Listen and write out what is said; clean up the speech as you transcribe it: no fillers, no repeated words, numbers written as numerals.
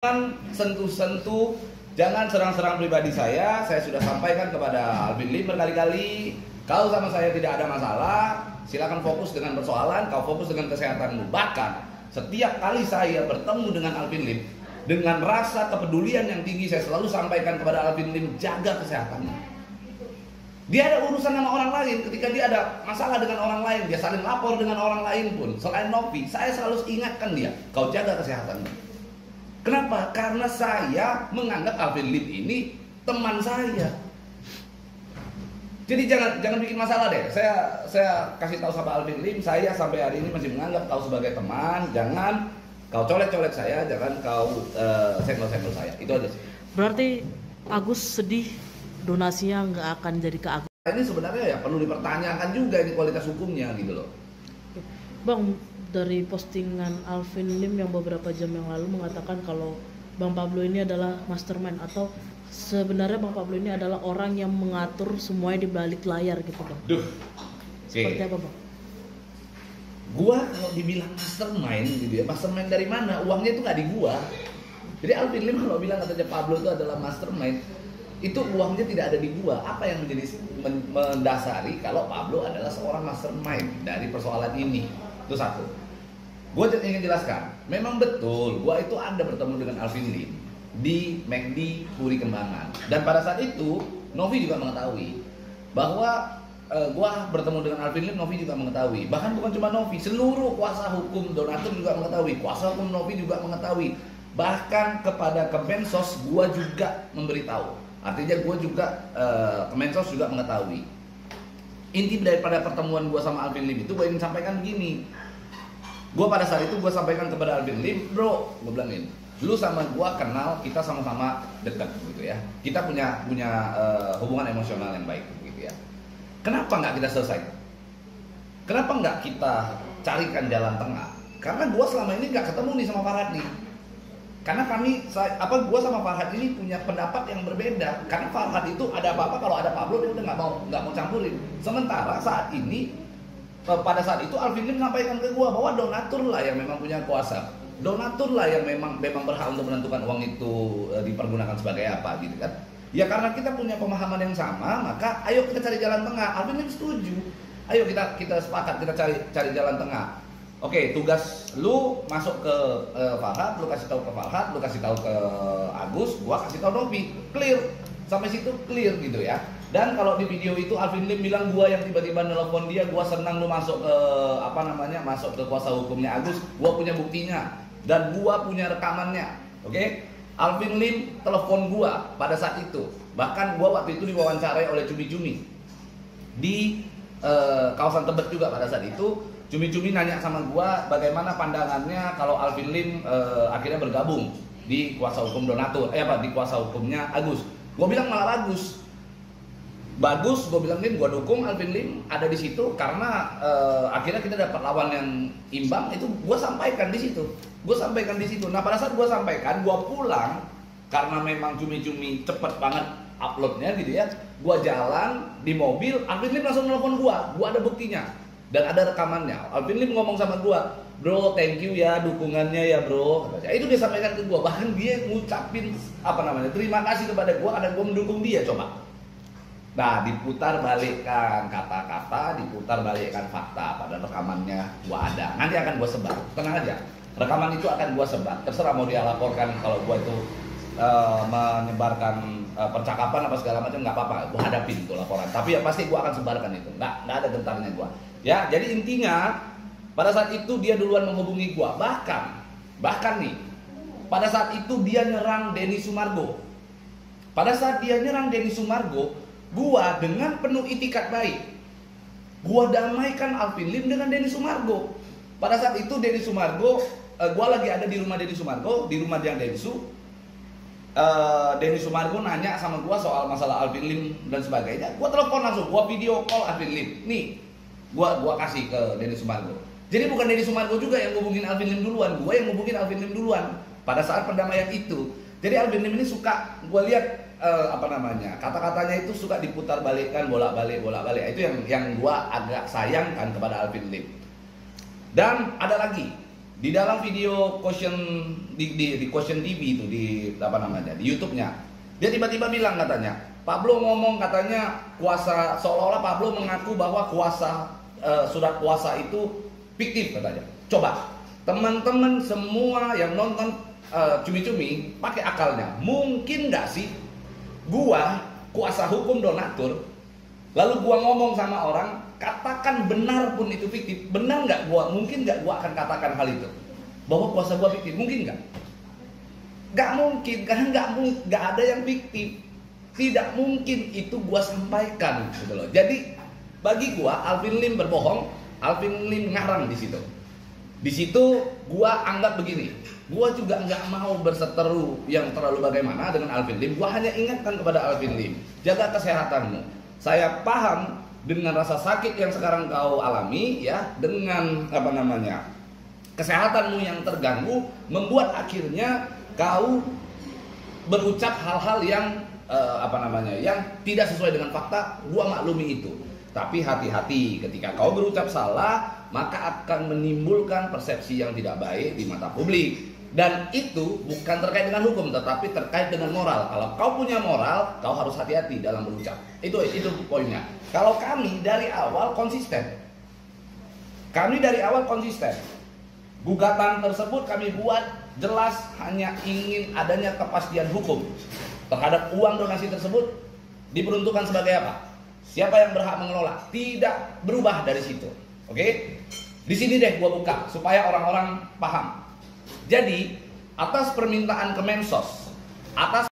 Jangan sentuh-sentuh, jangan serang-serang pribadi saya sudah sampaikan kepada Alvin Lim berkali-kali. Kau sama saya tidak ada masalah, silakan fokus dengan persoalan, kau fokus dengan kesehatanmu. Bahkan setiap kali saya bertemu dengan Alvin Lim, dengan rasa kepedulian yang tinggi, saya selalu sampaikan kepada Alvin Lim, jaga kesehatanmu. Dia ada urusan sama orang lain, ketika dia ada masalah dengan orang lain, dia saling lapor dengan orang lain pun, selain Novi, saya selalu ingatkan dia, kau jaga kesehatanmu. Kenapa? Karena saya menganggap Alvin Lim ini teman saya. Jadi jangan bikin masalah deh. Saya kasih tahu sama Alvin Lim, saya sampai hari ini masih menganggap kau sebagai teman. Jangan kau colek-colek saya, jangan kau senggol-senggol saya. Itu aja sih. Berarti Agus sedih donasinya nggak akan jadi ke Agus. Ini sebenarnya ya perlu dipertanyakan juga ini kualitas hukumnya gitu loh. Bang, dari postingan Alvin Lim yang beberapa jam yang lalu mengatakan kalau Bang Pablo ini adalah mastermind, atau sebenarnya Bang Pablo ini adalah orang yang mengatur semuanya di balik layar gitu Bang. Duh. Seperti apa Bang? Gua kalau dibilang mastermind gitu ya, mastermind dari mana? Uangnya itu nggak di gua. Jadi Alvin Lim kalau bilang katanya Pablo itu adalah mastermind, itu uangnya tidak ada di gua. Apa yang menjadi mendasari kalau Pablo adalah seorang mastermind dari persoalan ini? Itu satu. Gue ingin jelaskan, memang betul gue itu ada bertemu dengan Alvin Lim di McD Puri Kembangan, dan pada saat itu Novi juga mengetahui bahwa gue bertemu dengan Alvin Lim. Novi juga mengetahui, bahkan bukan cuma Novi, seluruh kuasa hukum donatur juga mengetahui, kuasa hukum Novi juga mengetahui, bahkan kepada Kemensos gue juga memberitahu. Artinya gue juga Kemensos juga mengetahui. Inti daripada pertemuan gue sama Alvin Lim itu gue ingin sampaikan begini. Gue pada saat itu gue sampaikan kepada Alvin Lim, bro, gue bilangin, lu sama gue kenal, kita sama-sama dekat gitu ya. Kita punya hubungan emosional yang baik gitu ya. Kenapa nggak kita selesai? Kenapa nggak kita carikan jalan tengah? Karena gue selama ini nggak ketemu nih sama Farhad nih. Karena gue sama Farhad ini punya pendapat yang berbeda. Karena Farhad itu ada apa-apa, kalau ada Pablo dia udah nggak mau campurin. Sementara saat ini, pada saat itu Alvin Lim menyampaikan ke gue bahwa donatur lah yang memang punya kuasa, donatur lah yang memang berhak untuk menentukan uang itu dipergunakan sebagai apa gitu kan. Ya karena kita punya pemahaman yang sama, maka ayo kita cari jalan tengah. Alvin Lim setuju, ayo kita sepakat, kita cari jalan tengah. Oke, tugas lu masuk ke Farhad, lu kasih tahu ke Farhad, lu kasih tahu ke Agus, gua kasih tahu Novi, clear. Sampai situ clear gitu ya. Dan kalau di video itu Alvin Lim bilang gua yang tiba-tiba nelpon dia, gua senang lu masuk ke masuk ke kuasa hukumnya Agus, gua punya buktinya dan gua punya rekamannya. Oke? Alvin Lim telepon gua pada saat itu. Bahkan gua waktu itu diwawancarai oleh Cumi-Cumi di kawasan Tebet juga pada saat itu. Cumi-Cumi nanya sama gua bagaimana pandangannya kalau Alvin Lim akhirnya bergabung di kuasa hukum donatur, di kuasa hukumnya Agus. Gua bilang malah bagus, gue bilang Lim, gue dukung Alvin Lim ada di situ karena akhirnya kita dapat lawan yang imbang. Itu gue sampaikan di situ, Nah pada saat gue sampaikan, gue pulang karena memang Cumi-Cumi cepet banget uploadnya gitu ya. Gue jalan di mobil, Alvin Lim langsung nelfon gue ada buktinya dan ada rekamannya. Alvin Lim ngomong sama gue, bro, thank you ya dukungannya ya bro. Itu dia sampaikan ke gue, bahkan dia ngucapin terima kasih kepada gue karena gue mendukung dia. Coba. Nah, diputar balikkan kata-kata, diputar balikkan fakta pada rekamannya gua ada. Nanti akan gua sebar. Tenang aja. Rekaman itu akan gua sebar. Terserah mau dia laporkan kalau gua itu menyebarkan percakapan apa segala macam, nggak apa-apa. Gua hadapin itu laporan. Tapi ya pasti gua akan sebarkan itu. Nggak ada gentarnya gua. Ya, jadi intinya pada saat itu dia duluan menghubungi gua. Bahkan nih, pada saat itu dia nyerang Denny Sumargo. Pada saat dia nyerang Denny Sumargo, gua dengan penuh itikat baik, gua damaikan Alvin Lim dengan Denny Sumargo. Pada saat itu Denny Sumargo, gua lagi ada di rumah Denny Sumargo, di rumah yang Densu. Denny Sumargo nanya sama gua soal masalah Alvin Lim dan sebagainya. Gua telepon langsung, gua video call Alvin Lim. Nih, gua kasih ke Denny Sumargo. Jadi bukan Denny Sumargo juga yang ngubungin Alvin Lim duluan, gua yang ngubungin Alvin Lim duluan pada saat perdamaian itu. Jadi Alvin Lim ini suka, gua lihat kata-katanya itu suka diputar balikkan bolak-balik. Itu yang gua agak sayangkan kepada Alvin Lim. Dan ada lagi, Di dalam video Question di Question TV itu di apa namanya di YouTube-nya, dia tiba-tiba bilang katanya, Pablo ngomong katanya kuasa, seolah-olah Pablo mengaku bahwa kuasa surat kuasa itu fiktif katanya. Coba teman-teman semua yang nonton cumi-cumi pakai akalnya, mungkin nggak sih gua kuasa hukum donatur, lalu gua ngomong sama orang, katakan benar pun itu fiktif, benar nggak gua, mungkin nggak gua akan katakan hal itu bahwa kuasa gua fiktif, mungkin nggak? Nggak mungkin, karena nggak ada yang fiktif, tidak mungkin itu gua sampaikan gitu loh. Jadi bagi gua Alvin Lim berbohong, Alvin Lim ngarang di situ. Di situ gua anggap begini, gua juga nggak mau berseteru yang terlalu bagaimana dengan Alvin Lim. Gua hanya ingatkan kepada Alvin Lim, jaga kesehatanmu. Saya paham dengan rasa sakit yang sekarang kau alami, ya, dengan apa namanya kesehatanmu yang terganggu, membuat akhirnya kau berucap hal-hal yang yang tidak sesuai dengan fakta. Gua maklumi itu. Tapi hati-hati, ketika kau berucap salah, maka akan menimbulkan persepsi yang tidak baik di mata publik. Dan itu bukan terkait dengan hukum, tetapi terkait dengan moral. Kalau kau punya moral, kau harus hati-hati dalam berucap. Itu poinnya. Kalau kami dari awal konsisten. Gugatan tersebut kami buat jelas hanya ingin adanya kepastian hukum terhadap uang donasi tersebut diperuntukkan sebagai apa? Siapa yang berhak mengelola? Tidak berubah dari situ. Oke? Di sini deh gua buka supaya orang-orang paham. Jadi, atas permintaan Kemensos, atas